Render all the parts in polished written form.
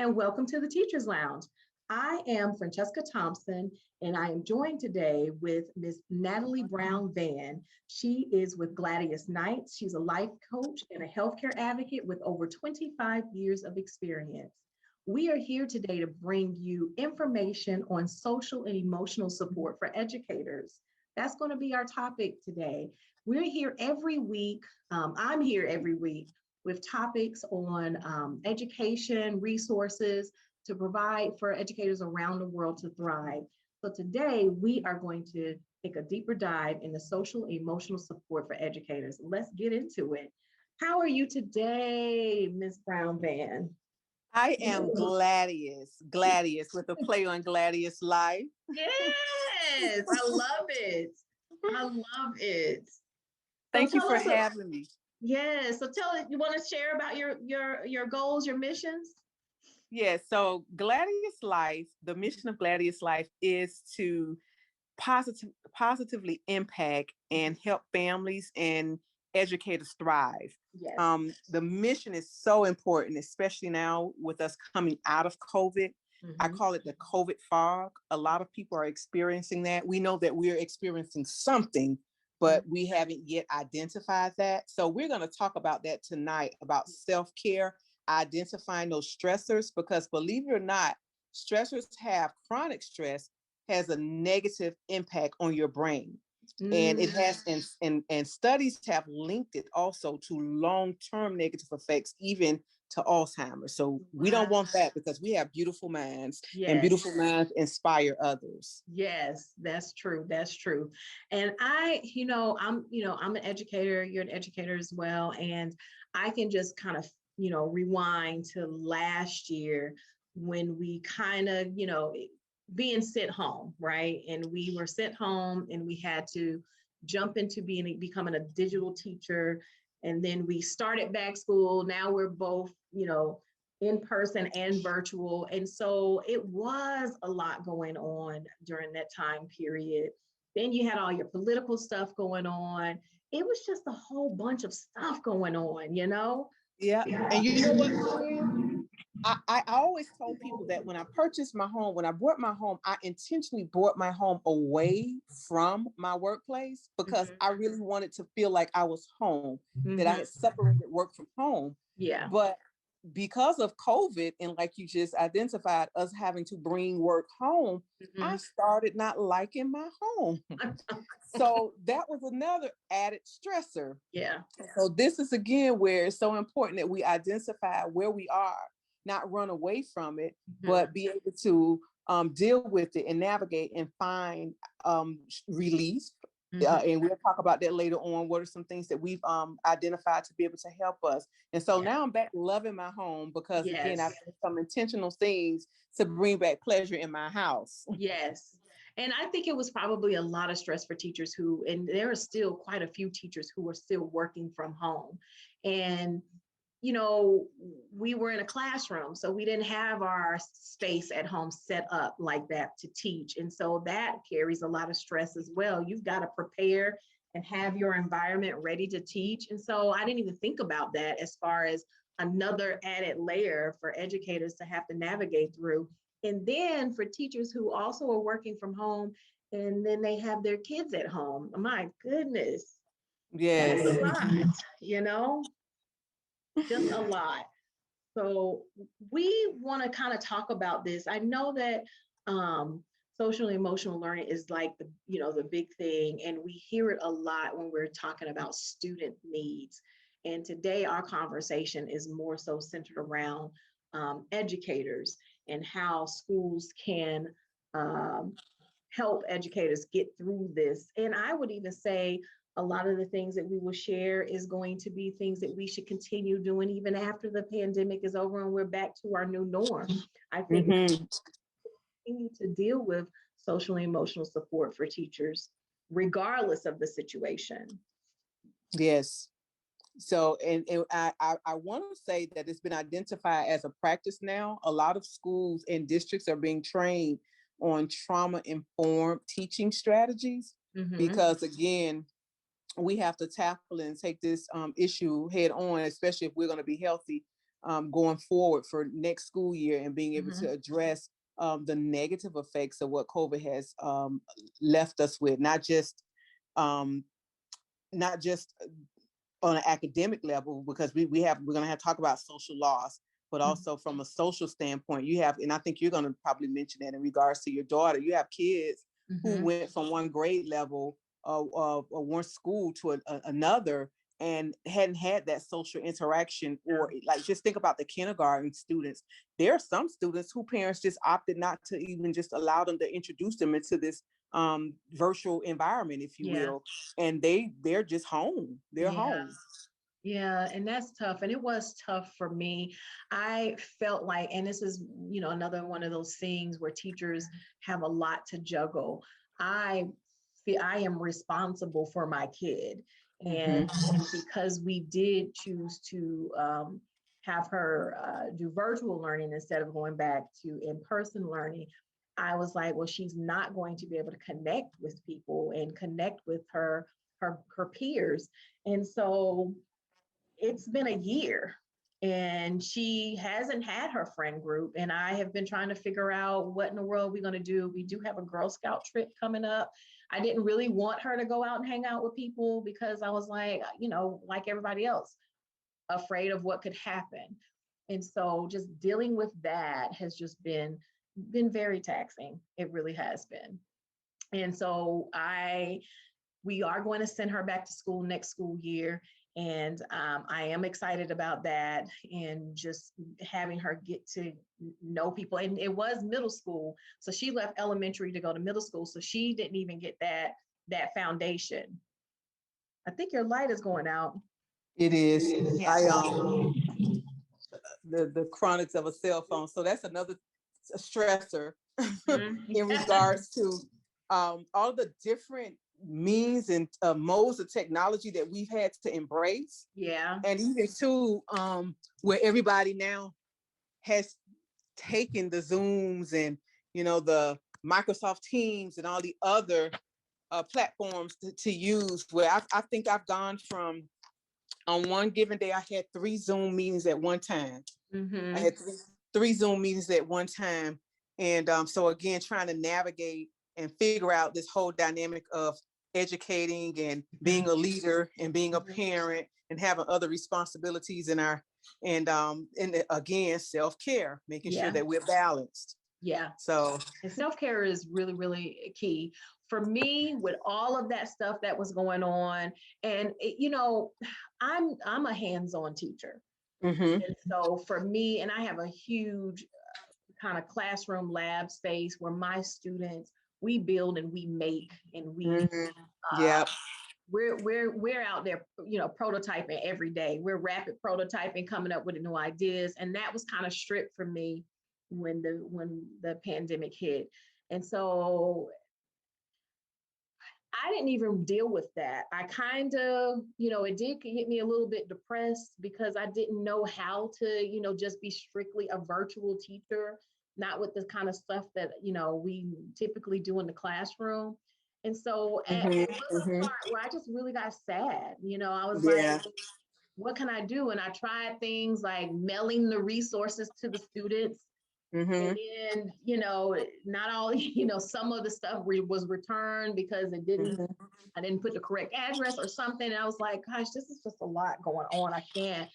and welcome to the Teachers Lounge. I am Francesca Thompson, and I am joined today with Miss Natalie Brown Van. She is with Gladius Knights. She's a life coach and a healthcare advocate with over 25 years of experience. We are here today to bring you information on social and emotional support for educators. That's going to be our topic today. We're here every week. I'm here every week with topics on education, resources to provide for educators around the world to thrive. So today we are going to take a deeper dive into social and emotional support for educators. Let's get into it. How are you today, Ms. Brown Van? I am Gladius with a play on Gladius Life. Yes, I love it. I love it. Thank you for having me. Yes. So you want to share about your goals, your missions? Yes. So Gladius Life, the mission of Gladius Life is to positively impact and help families and educators thrive. Yes. The mission is so important, especially now with us coming out of COVID. I call it the COVID fog. A lot of people are experiencing that. We know that we're experiencing something, but we haven't yet identified that. So we're going to talk about that tonight, about self-care, identifying those stressors, because believe it or not, chronic stress has a negative impact on your brain. And it has, and studies have linked it also to long-term negative effects, even to Alzheimer's. So we don't want that, because we have beautiful minds, and beautiful minds inspire others. Yes, that's true. That's true. And I'm an educator. You're an educator as well. And I can just kind of, rewind to last year when we kind of, being sent home, right? And we were sent home and we had to jump into becoming a digital teacher. And then we started back school. Now we're both, in person and virtual. And so it was a lot going on during that time period. Then you had all your political stuff going on. It was just a whole bunch of stuff going on, Yeah. And you know what? I always told people that when I purchased my home, when I bought my home, I intentionally bought my home away from my workplace, because I really wanted to feel like I was home, that I had separated work from home. Yeah. But because of COVID, and like you just identified, us having to bring work home, I started not liking my home. So that was another added stressor. Yeah. So this is again where it's so important that we identify where we are, not run away from it, but be able to deal with it and navigate and find release. And we'll talk about that later on. What are some things that we've identified to be able to help us? And so now I'm back loving my home, because again, I've done some intentional things to bring back pleasure in my house. Yes. And I think it was probably a lot of stress for teachers and there are still quite a few teachers who are still working from home. And we were in a classroom, so we didn't have our space at home set up like that to teach. And so that carries a lot of stress as well. You've got to prepare and have your environment ready to teach. And so I didn't even think about that as far as another added layer for educators to have to navigate through. And then for teachers who also are working from home, and then they have their kids at home. My goodness. Yes. That's a lot, just a lot. So we want to kind of talk about this. I know that social and emotional learning is like the big thing, and we hear it a lot when we're talking about student needs. And today our conversation is more so centered around educators and how schools can help educators get through this. And I would even say a lot of the things that we will share is going to be things that we should continue doing even after the pandemic is over and we're back to our new norm. I think we continue to deal with social and emotional support for teachers, regardless of the situation. Yes. So, and I want to say that it's been identified as a practice now. A lot of schools and districts are being trained on trauma-informed teaching strategies, because again, we have to tackle and take this issue head on, especially if we're going to be healthy going forward for next school year, and being able Mhm. to address the negative effects of what COVID has left us with, um, not just on an academic level, because we're going to have to talk about social loss, but also from a social standpoint. You have, and I think you're going to probably mention that in regards to your daughter, you have kids who Mhm. went from one grade level or one school to another, and hadn't had that social interaction, or like, just think about the kindergarten students. There are some students who parents just opted not to even just allow them to introduce them into this virtual environment, if you Yeah. will, and they're just home. They're Yeah. home. Yeah, and that's tough. And it was tough for me. I felt like, and this is, another one of those things where teachers have a lot to juggle. I feel I am responsible for my kid. And, Mhm. and because we did choose to have her do virtual learning instead of going back to in-person learning, I was like, well, she's not going to be able to connect with people and connect with her peers. And so it's been a year and she hasn't had her friend group, and I have been trying to figure out what in the world we're going to do. We do have a Girl Scout trip coming up. I didn't really want her to go out and hang out with people because I was like, like everybody else, afraid of what could happen. And so just dealing with that has just been very taxing. It really has been. And so we are going to send her back to school next school year. And I am excited about that, and just having her get to know people. And it was middle school. So she left elementary to go to middle school. So she didn't even get that foundation. I think your light is going out. It is. Yeah. I the chronics of a cell phone. So that's another stressor Mhm. in regards to all the different means and modes of technology that we've had to embrace, Yeah. and even too where everybody now has taken the Zooms and the Microsoft Teams and all the other platforms to use. Where I think I've gone from, on one given day, I had 3 Zoom meetings at one time. I Mm-hmm. had three Zoom meetings at one time. And so again, trying to navigate and figure out this whole dynamic of educating and being a leader and being a parent and having other responsibilities in our, and again, self-care, making sure Yeah. that we're balanced. Yeah. So And self-care is really, really key for me with all of that stuff that was going on. And I'm a hands-on teacher. mhm, And so for me, and I have a huge kind of classroom lab space where my students, we build and we make, and mhm, uh, yeah, we're out there, prototyping every day. We're rapid prototyping, coming up with new ideas. And that was kind of stripped from me when the pandemic hit. And so I didn't even deal with that. I kind of, it did hit me a little bit depressed because I didn't know how to, just be strictly a virtual teacher, not with the kind of stuff that, we typically do in the classroom. And so mhm, it was a mhm, part where I just really got sad. I was like, yeah, what can I do? And I tried things like mailing the resources to the students. And mhm, then, not all, some of the stuff was returned because mhm, I didn't put the correct address or something. And I was like, gosh, this is just a lot going on. I can't,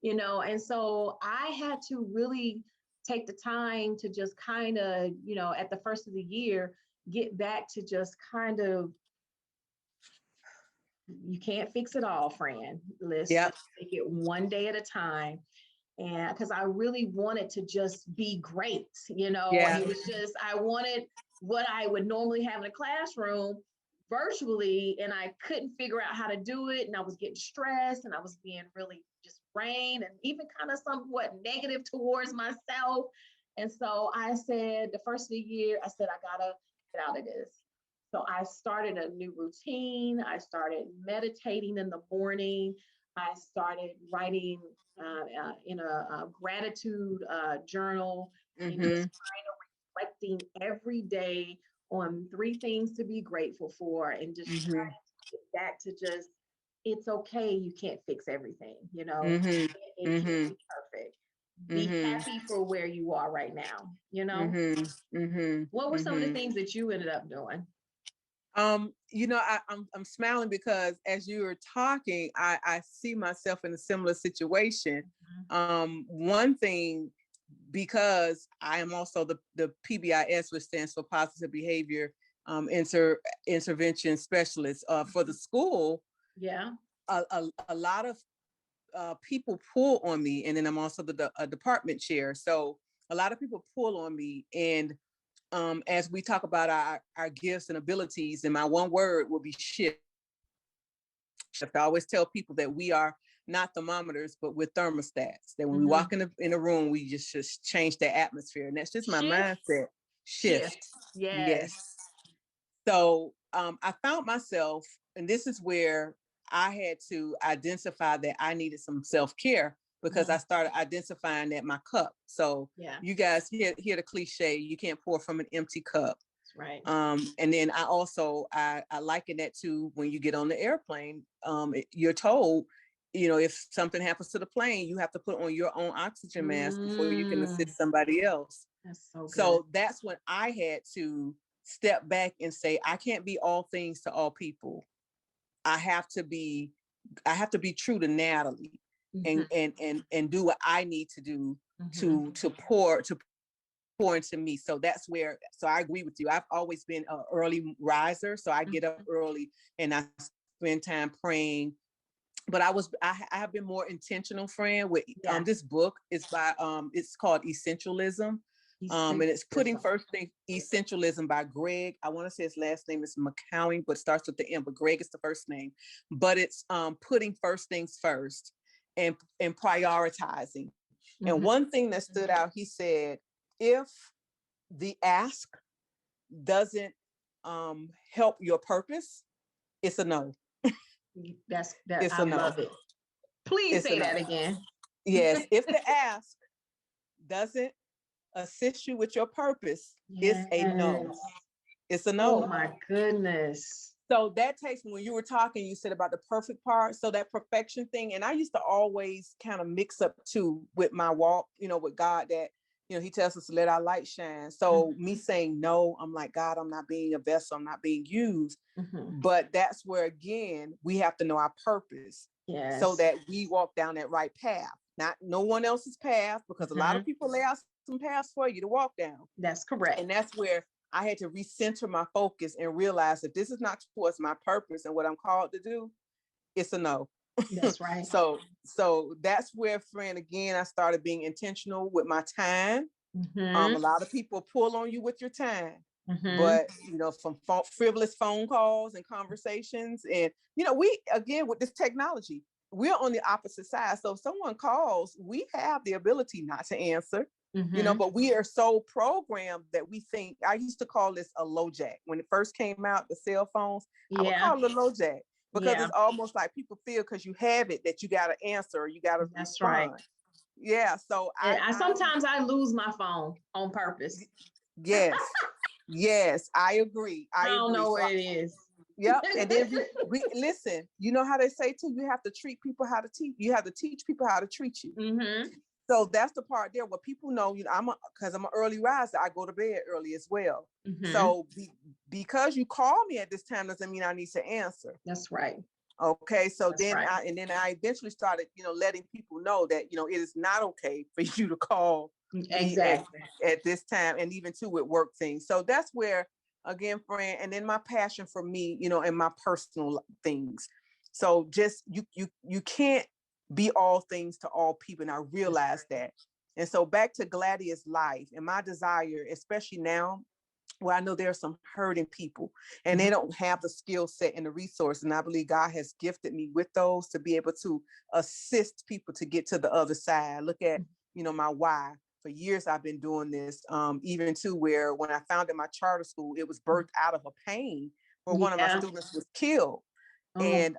and so I had to really take the time to just kind of, at the first of the year, get back to just kind of, you can't fix it all, friend. Let's yeah, just take it one day at a time. And because I really wanted to just be great, yeah, it was just, I wanted what I would normally have in a classroom virtually, and I couldn't figure out how to do it. And I was getting stressed, and I was being really just drained and even kind of somewhat negative towards myself. And so I said, the first of the year, I said, I gotta get out of this. So I started a new routine. I started meditating in the morning. I started writing in a gratitude journal, and just mhm, kind of reflecting every day on 3 things to be grateful for, and just mhm, trying to get back to just, it's okay. You can't fix everything. mhm, It can't mhm, be perfect. be happy for where you are right now, you know? What were some of the things that you ended up doing? I'm smiling because as you were talking, I see myself in a similar situation. One thing, because I am also the PBIS, which stands for Positive Behavior Intervention Specialist for the school. Yeah. A lot of people pull on me, and then I'm also the department chair. So a lot of people pull on me, and as we talk about our gifts and abilities, and my one word will be shift. I always tell people that we are not thermometers, but we're thermostats. That when we walk in a room, we just change the atmosphere, and that's just my mindset. Shift. Yes. So I found myself, and this is where I had to identify that I needed some self-care, because I started identifying that my cup. So you guys hear the cliche, you can't pour from an empty cup. Right. And then I liken that to when you get on the airplane, you're told, if something happens to the plane, you have to put on your own oxygen mask before you can assist somebody else. That's so good. So that's when I had to step back and say, I can't be all things to all people. I have to be true to Natalie and do what I need to do to pour into me. So that's where, so I agree with you. I've always been an early riser. So I get up early and I spend time praying. But I have been more intentional, friend, with this book is by it's called Essentialism. And it's putting first things, Essentialism by Greg. I want to say his last name is McCowing, but starts with the M, but Greg is the first name. But it's putting first things first and prioritizing. And one thing that stood out, he said, if the ask doesn't help your purpose, it's a no. I love it. Please say that again. Yes, if the ask doesn't assist you with your purpose, it's a no. It's a no. Oh my goodness. So that takes me, when you were talking, you said about the perfect part. So that perfection thing, and I used to always kind of mix up too with my walk, with God, that, he tells us to let our light shine. So me saying no, I'm like, God, I'm not being a vessel, I'm not being used. But that's where, again, we have to know our purpose. Yes. So that we walk down that right path, not no one else's path, because a lot of people lay out some paths for you to walk down. That's correct. And that's where I had to recenter my focus and realize that this is not towards my purpose and what I'm called to do. It's a no. That's right. So that's where, friend, again, I started being intentional with my time. A lot of people pull on you with your time, but from frivolous phone calls and conversations, and we, again, with this technology, we're on the opposite side. So if someone calls, we have the ability not to answer. But we are so programmed that we think, I used to call this a low jack. When it first came out, the cell phones, I would call it a low jack, because it's almost like people feel because you have it that you got to answer, or you got to respond. Right. Yeah. So I sometimes I lose my phone on purpose. Yes. Yes, I agree. I don't know what it is. Yep. And then we listen, you know how they say too, you have to treat people how to teach. You have to teach people how to treat you. So that's the part there where people know, because I'm an early riser, I go to bed early as well. So because you call me at this time doesn't mean I need to answer. That's right. Okay. So then I eventually started, letting people know that, it is not okay for you to call exactly at this time, and even too with work things. So that's where, again, friend, and then my passion for me, and my personal things. So just you can't be all things to all people, and I realized that. And so back to Gladius life and my desire, especially now, where I know there are some hurting people and they don't have the skill set and the resource. And I believe God has gifted me with those to be able to assist people to get to the other side. Look at, my why. For years, I've been doing this, even to where when I founded my charter school, it was birthed out of a pain where one of my students was killed. And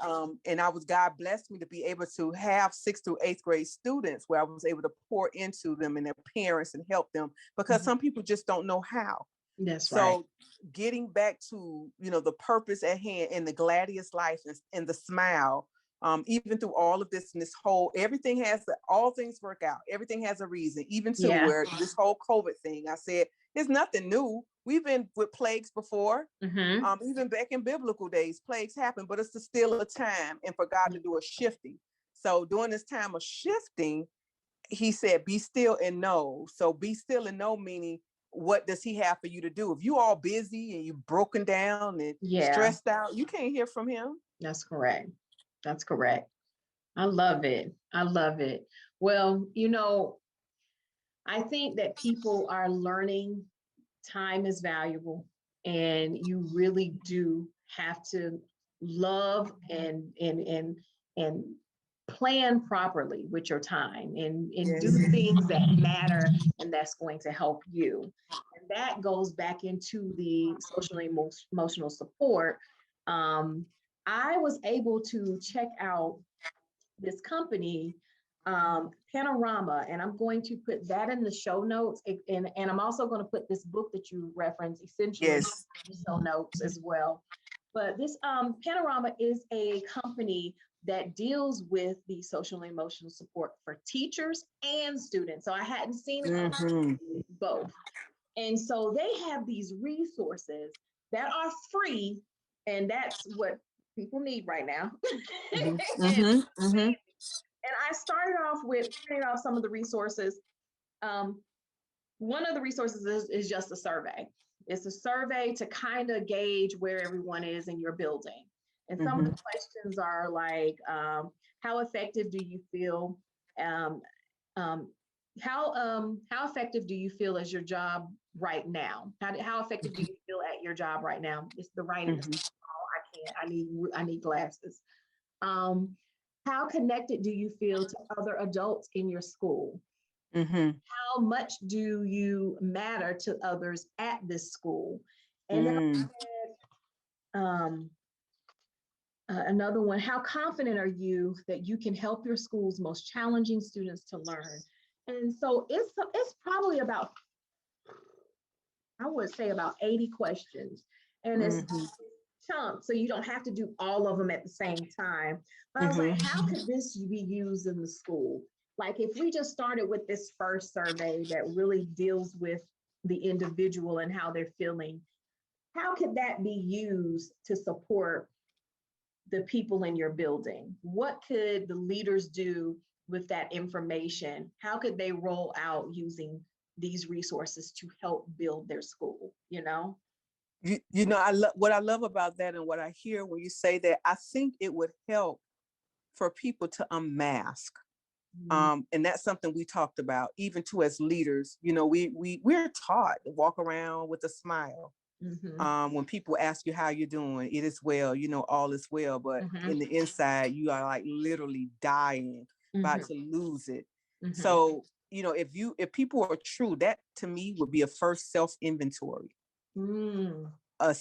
God blessed me to be able to have 6th through 8th grade students where I was able to pour into them and their parents and help them, because some people just don't know how. That's right. So getting back to, the purpose at hand and the Gladius life and the smile even through all of this and this whole, all things work out. Everything has a reason, even to Yeah. where this whole COVID thing, I said, it's nothing new. We've been with plagues before. Even back in biblical days, plagues happen, but it's still a time and for God to do a shifting. So during this time of shifting, he said, be still and know. So be still and know, meaning what does he have for you to do? If you all busy and you broken down and stressed out, you can't hear from him. That's correct. That's correct. I love it. I love it. Well, I think that people are learning time is valuable, and you really do have to love and plan properly with your time and do things that matter and that's going to help you. And that goes back into the social emotional support. I was able to check out this company, Panorama, and I'm going to put that in the show notes. And I'm also going to put this book that you referenced, Essentially, in the show notes as well. But this Panorama is a company that deals with the social and emotional support for teachers and students. So I hadn't seen both. And so they have these resources that are free, and that's what people need right now. And I started off with printing off some of the resources. One of the resources is just a survey. It's a survey to kind of gauge where everyone is in your building. And some of the questions are like, how effective do you feel? How effective do you feel as your job right now? How effective do you feel at your job right now? It's the writing. I need glasses. How connected do you feel to other adults in your school? How much do you matter to others at this school? And then another one, how confident are you that you can help your school's most challenging students to learn? And so it's probably about, I would say about 80 questions. And it's chunks, so you don't have to do all of them at the same time. But I was like, how could this be used in the school? Like if we just started with this first survey that really deals with the individual and how they're feeling, how could that be used to support the people in your building? What could the leaders do with that information? How could they roll out using these resources to help build their school, what I love about that and what I hear when you say that, I think it would help for people to unmask. And that's something we talked about, even too, as leaders. We're taught to walk around with a smile. When people ask you how you're doing, it is well, all is well, but in the inside, you are like literally dying, about to lose it. So, if people are true, that to me would be a first self-inventory. A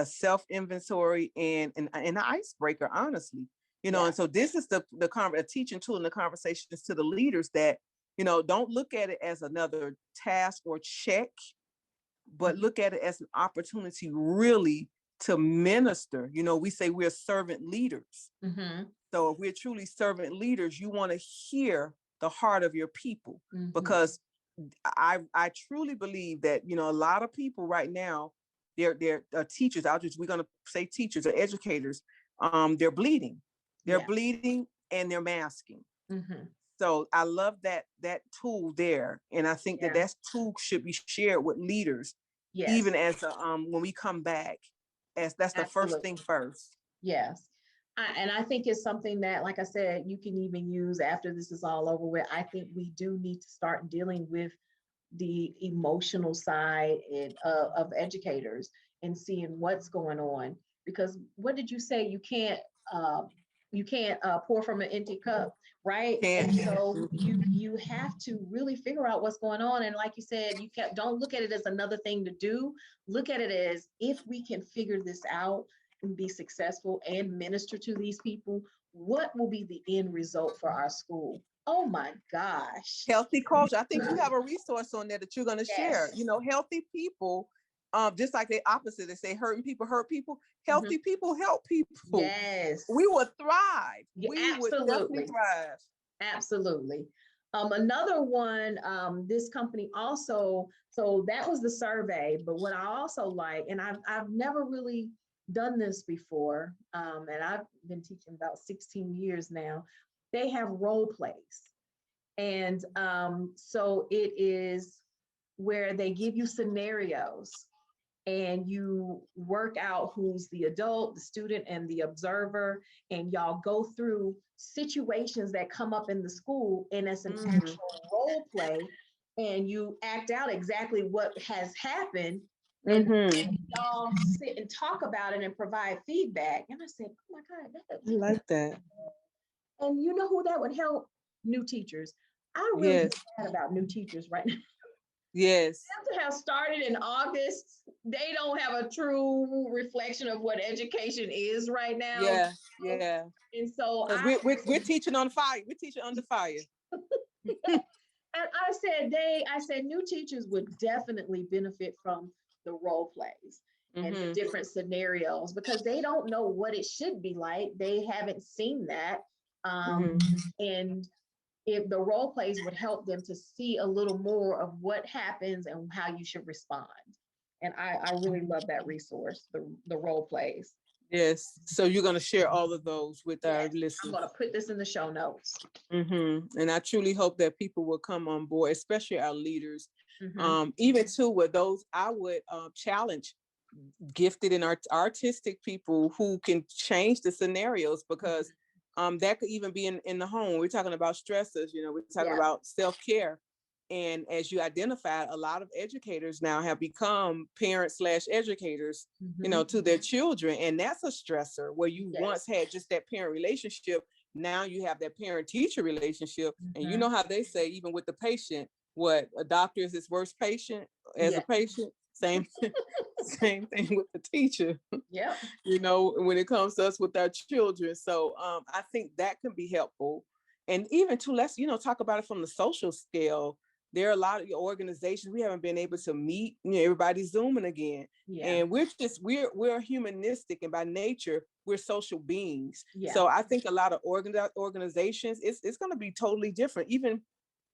self-inventory and an icebreaker, honestly. And so this is the a teaching tool in the conversations to the leaders that, don't look at it as another task or check, but look at it as an opportunity really to minister. We say we're servant leaders. So if we're truly servant leaders, you want to hear the heart of your people, because I truly believe that, a lot of people right now, they're teachers. We're going to say teachers or educators. They're bleeding. They're bleeding and they're masking. So I love that tool there, and I think that tool should be shared with leaders, even as when we come back, as that's the first thing first. Yes. And I think it's something that, like I said, you can even use after this is all over with. I think we do need to start dealing with the emotional side of educators and seeing what's going on. Because what did you say? You can't pour from an empty cup, right? And so you have to really figure out what's going on. And like you said, don't look at it as another thing to do. Look at it as, if we can figure this out and be successful and minister to these people, what will be the end result for our school? Oh my gosh. Healthy culture. I think you have a resource on there that you're going to share. Healthy people just like the opposite, they say hurting people hurt people, Mhm. healthy people help people. Yes. We would thrive. Yeah, We would definitely absolutely. thrive. Absolutely. Another one, this company also, so that was the survey, but what I also like, and I've never really done this before, and I've been teaching about 16 years now, they have role plays. And so it is where they give you scenarios and you work out who's the adult, the student, and the observer, and y'all go through situations that come up in the school, and it's an actual role play, and you act out exactly what has happened, and y'all sit and talk about it and provide feedback. And I said, oh my God, I like that. and you know who that would help? New teachers. I really Yes. feel bad about new teachers right now. Yes. To have started in August, they don't have a true reflection of what education is right now. Yeah. Yeah. And so we're teaching on fire. We're teaching under fire. and I said new teachers would definitely benefit from the role plays and the different scenarios because they don't know what it should be like. They haven't seen that. And if the role plays would help them to see a little more of what happens and how you should respond. And I really love that resource, the role plays. Yes. So you're going to share all of those with our listeners. I'm going to put this in the show notes. And I truly hope that people will come on board, especially our leaders. Even too, with those, I would challenge gifted and artistic people who can change the scenarios because that could even be in the home. We're talking about stressors, we're talking about self-care. And as you identified, a lot of educators now have become parents / educators, to their children. And that's a stressor where you once had just that parent relationship. Now you have that parent teacher relationship. And you know how they say, even with the patient, what a doctor is his worst patient as a patient. Same thing with the teacher. Yeah. When it comes to us with our children. So I think that can be helpful. And even to let's, talk about it from the social scale. There are a lot of organizations we haven't been able to meet. Everybody's Zooming again. And we're humanistic, and by nature, we're social beings. So I think a lot of organizations, it's going to be totally different. Even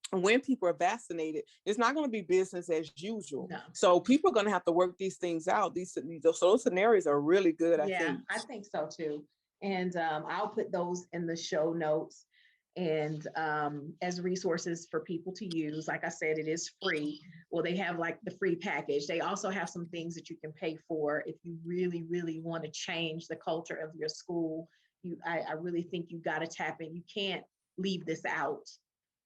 when people are vaccinated, it's not going to be business as usual. No. So people are going to have to work these things out. Those scenarios are really good. I think so too. And I'll put those in the show notes and as resources for people to use. Like I said, it is free. Well, they have like the free package. They also have some things that you can pay for if you really, really want to change the culture of your school. I really think you got to tap in. You can't leave this out.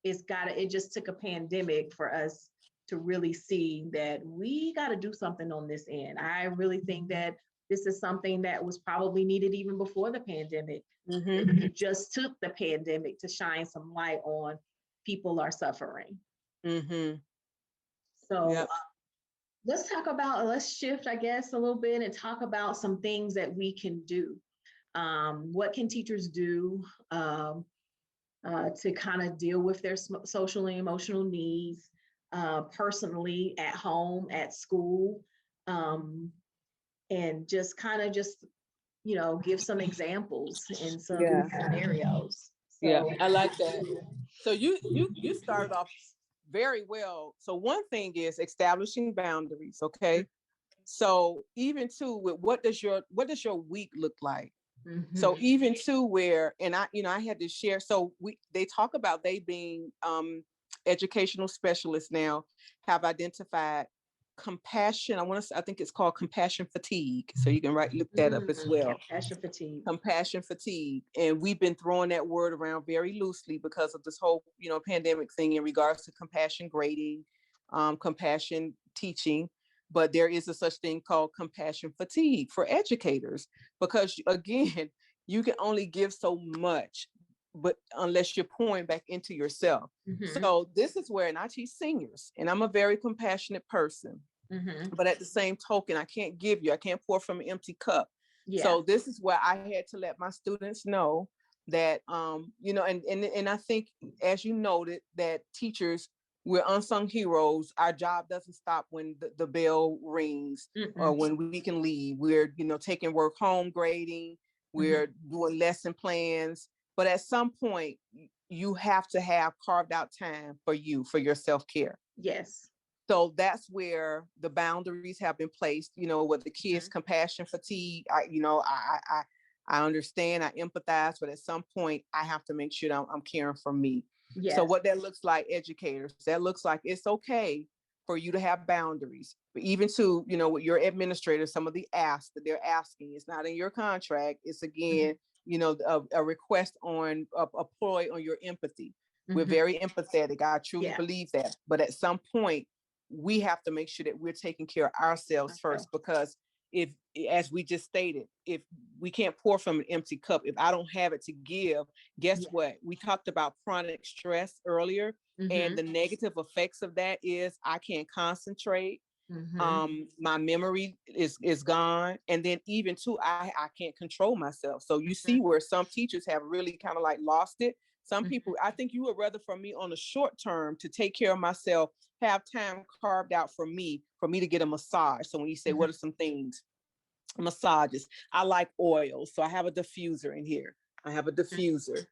It just took a pandemic for us to really see that we got to do something on this end. I really think that this is something that was probably needed even before the pandemic. It just took the pandemic to shine some light on people are suffering. So let's shift, I guess, a little bit and talk about some things that we can do. What can teachers do to kind of deal with their social and emotional needs personally, at home, at school, and just kind of give some examples and some scenarios. So, I like that. So you started off very well. So one thing is establishing boundaries. Okay. So even too, with what does your week look like? So even to where, and I had to share, so they talk about they being educational specialists now have identified compassion. I think it's called compassion fatigue. So you can look that up as well. Compassion fatigue. And we've been throwing that word around very loosely because of this whole, pandemic thing in regards to compassion grading, compassion teaching. But there is a such thing called compassion fatigue for educators, because again, you can only give so much, but unless you're pouring back into yourself. So this is where, and I teach seniors, and I'm a very compassionate person, but at the same token, I can't pour from an empty cup. So this is where I had to let my students know that, and I think, as you noted, that teachers we're unsung heroes. Our job doesn't stop when the bell rings or when we can leave. We're, taking work home, grading, we're doing lesson plans. But at some point, you have to have carved out time for you, for your self-care. Yes. So that's where the boundaries have been placed, with the kids' compassion fatigue. I understand, I empathize, but at some point I have to make sure that I'm caring for me. Yes. So what that looks like, educators, that looks like it's okay for you to have boundaries, but even to, with your administrators, some of the asks that they're asking, it's not in your contract. It's again, a request on a ploy on your empathy. We're very empathetic. I truly believe that. But at some point, we have to make sure that we're taking care of ourselves first, because if, as we just stated, if we can't pour from an empty cup, if I don't have it to give, guess what? We talked about chronic stress earlier, and the negative effects of that is I can't concentrate. My memory is gone. And then even too, I can't control myself. So you see where some teachers have really kind of like lost it. Some people, I think you would rather for me on a short term to take care of myself, have time carved out for me to get a massage. So when you say, what are some things? Massages. I like oils. So I have a diffuser in here. I have a diffuser,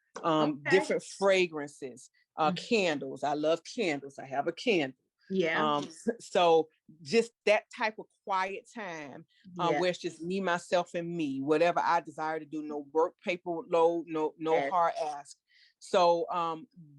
different fragrances, candles. I love candles. I have a candle. Yeah. So just that type of quiet time, where it's just me, myself, and me, whatever I desire to do, no work paper load, no hard ask. So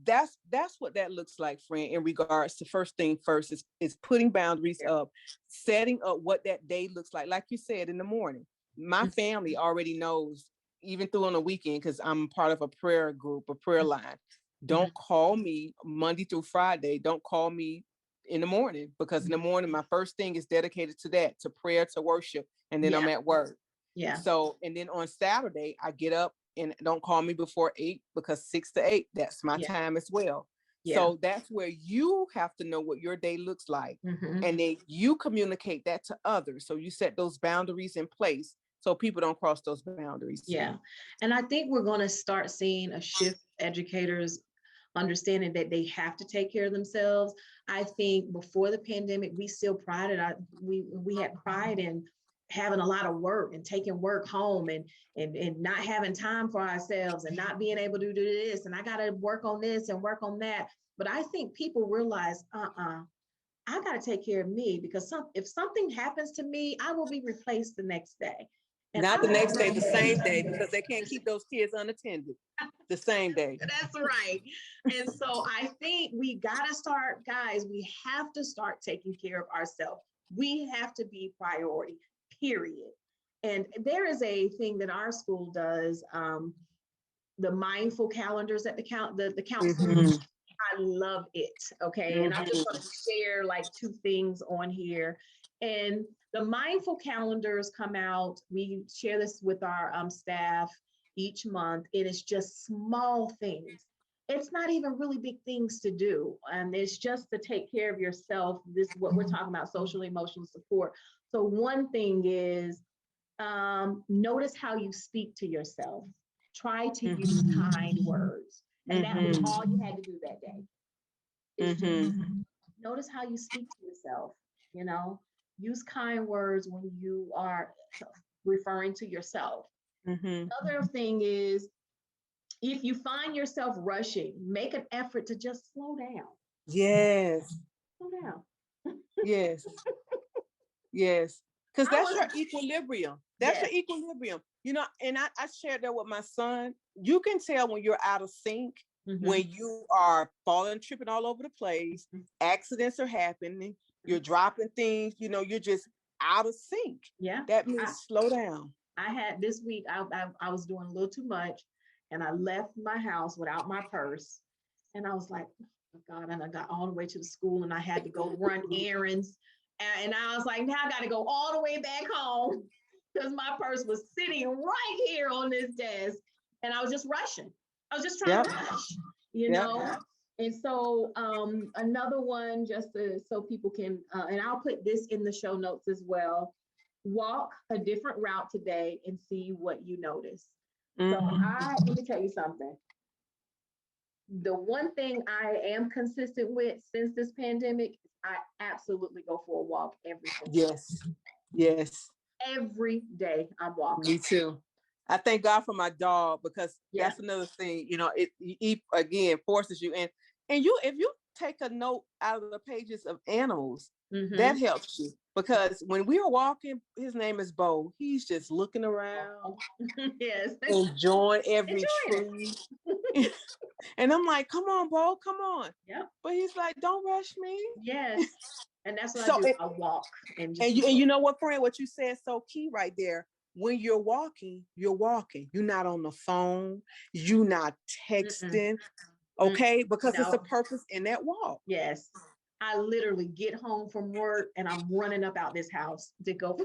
that's what that looks like, friend, in regards to first thing first is putting boundaries up, setting up what that day looks like you said, in the morning. My family already knows, even through on the weekend, because I'm part of a prayer group, a prayer line. Don't call me Monday through Friday. Don't call me in the morning, because in the morning, my first thing is dedicated to that, to prayer, to worship, and then I'm at work. So, and then on Saturday, I get up, and don't call me before 8, because 6 to 8, that's my time as well. So that's where you have to know what your day looks like. And then you communicate that to others. So you set those boundaries in place so people don't cross those boundaries. Yeah. And I think we're going to start seeing a shift, educators understanding that they have to take care of themselves. I think before the pandemic, we still we had pride in having a lot of work and taking work home and not having time for ourselves and not being able to do this. And I got to work on this and work on that. But I think people realize, I got to take care of me, because if something happens to me, I will be replaced the next day. And not the next day, the same day, because they can't keep those kids unattended. The same day. That's right. And so I think we got to start, guys, we have to start taking care of ourselves. We have to be priority, period. And there is a thing that our school does, the mindful calendars at the council. I love it. Okay. And I'm just going to share like 2 things on here. And the mindful calendars come out. We share this with our staff each month. It is just small things. It's not even really big things to do. And it's just to take care of yourself. This is what we're talking about, social emotional support. So one thing is, notice how you speak to yourself. Try to use kind words. And that was all you had to do that day. Just notice how you speak to yourself. Use kind words when you are referring to yourself. Another thing is, if you find yourself rushing, make an effort to just slow down. Yes. Slow down. Yes. Yes. Because that's your equilibrium. That's your equilibrium. And I shared that with my son. You can tell when you're out of sync, when you are falling, tripping all over the place, accidents are happening, you're dropping things, you're just out of sync. Yeah. That means slow down. I had this week, I was doing a little too much, and I left my house without my purse. And I was like, oh God, and I got all the way to the school, and I had to go run errands. And I was like, now I got to go all the way back home, because my purse was sitting right here on this desk. And I was just rushing. I was just trying to rush, And so another one, just so people can, and I'll put this in the show notes as well. Walk a different route today and see what you notice. So let me tell you something. the one thing I am consistent with since this pandemic, I absolutely go for a walk every single day. Yes. Yes. Every day I'm walking. Me too. I thank God for my dog, because Yeah. that's another thing, it again forces you. And you, if you take a note out of the pages of animals, that helps you, because when we are walking, his name is Bo. He's just looking around, Yes, enjoying every enjoying tree. And I'm like, come on, Bo, come on. Yeah. But he's like, don't rush me. Yes. And that's what So I do. I walk and just and you know what, friend, what you said is so key right there. When you're walking, you're walking. You're not on the phone. You're not texting. Okay, because it's a No. purpose in that walk. Yes. I literally get home from work and I'm running up out this house to go.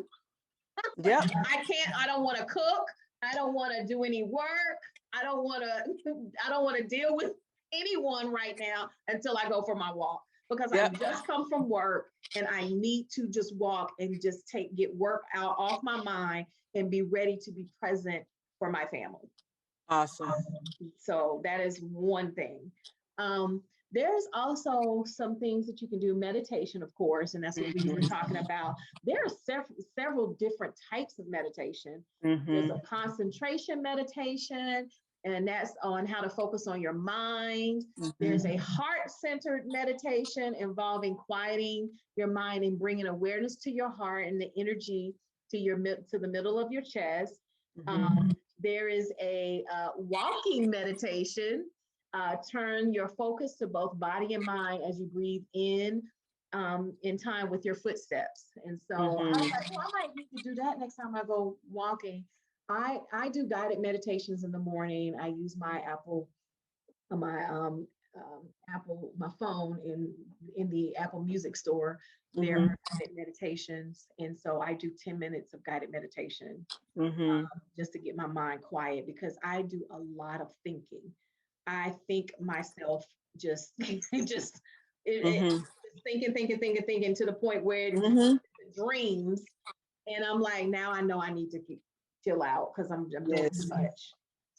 Yep. I don't want to cook. I don't want to do any work. I don't want to deal with anyone right now until I go for my walk, because Yep. I just come from work and I need to just walk and just get work out off my mind and be ready to be present for my family. Awesome. So that is one thing. There's also some things that you can do. Meditation, of course, and that's what we were talking about. There are several different types of meditation. There's a concentration meditation, and that's on how to focus on your mind. There's a heart-centered meditation involving quieting your mind and bringing awareness to your heart and the energy to the middle of your chest. There is a walking meditation. Turn your focus to both body and mind as you breathe in time with your footsteps. And so I was like, well, I might need to do that next time I go walking. I do guided meditations in the morning. I use my my phone in the Apple Music store. There are guided meditations, and so I do 10 minutes of guided meditation just to get my mind quiet, because I do a lot of thinking. I think myself just thinking to the point where it dreams, and I'm like, now I know I need to chill out because I'm doing too much.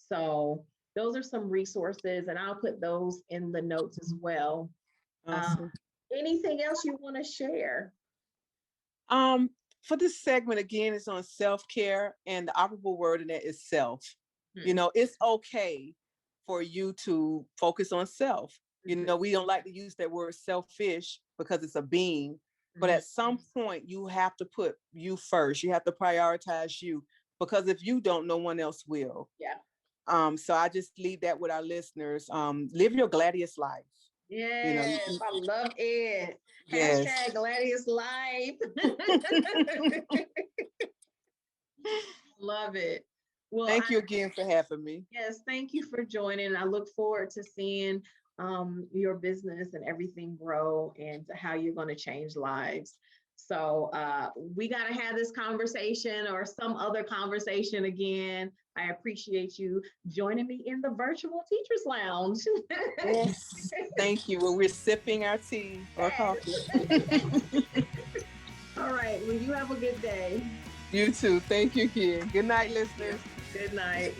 So those are some resources, and I'll put those in the notes as well. Awesome. Anything else you want to share? For this segment, again, it's on self-care, and the operable word in that is self. It's okay for you to focus on self. We don't like to use that word selfish because it's a being, but at some point you have to put you first. You have to prioritize you, because if you don't, no one else will. Yeah. So I just leave that with our listeners. Live your gladius life. Yes, I love it. Yes. Hashtag gladius life. Love it. Well, thank you again for having me. Yes, thank you for joining. I look forward to seeing your business and everything grow, and how you're going to change lives. So we got to have this conversation or some other conversation again. I appreciate you joining me in the virtual Teachers Lounge. Yes, thank you. Well, we're sipping our tea or coffee. All right. Well, you have a good day. You too. Thank you again. Good night, listeners. Good night.